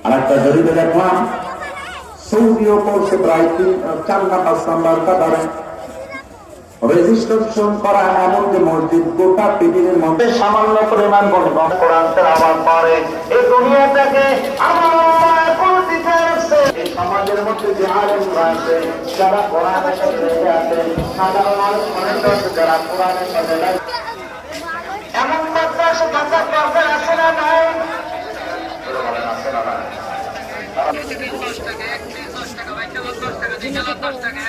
আর একটা জরিপে দেখলাম সৌদিও পড়ছে প্রায় 4 না 5 নাম্বার কাতারে রেজিস্ট্রেশন করা এমন যে মসজিদ গোটা পৃথিবীর মধ্যে সামান্য পরিমাণ বন্ধ কোরআন তেলাওয়াত করে এই দুনিয়াটাকে আমার কোন দিকে আছে এই সমাজের মধ্যে যে আলেমরা আছে যারা কোরআনের সাথে লেগে আছে সাধারণ মানুষ মনে করছে যারা কোরআনের সাথে এমন মাদ্রাসা ঢাকা করবে আছে না নাই আছে না নাই 10 টাকা 10 টাকা ভাই 10 টাকা দিকে 10 টাকা 10 টাকা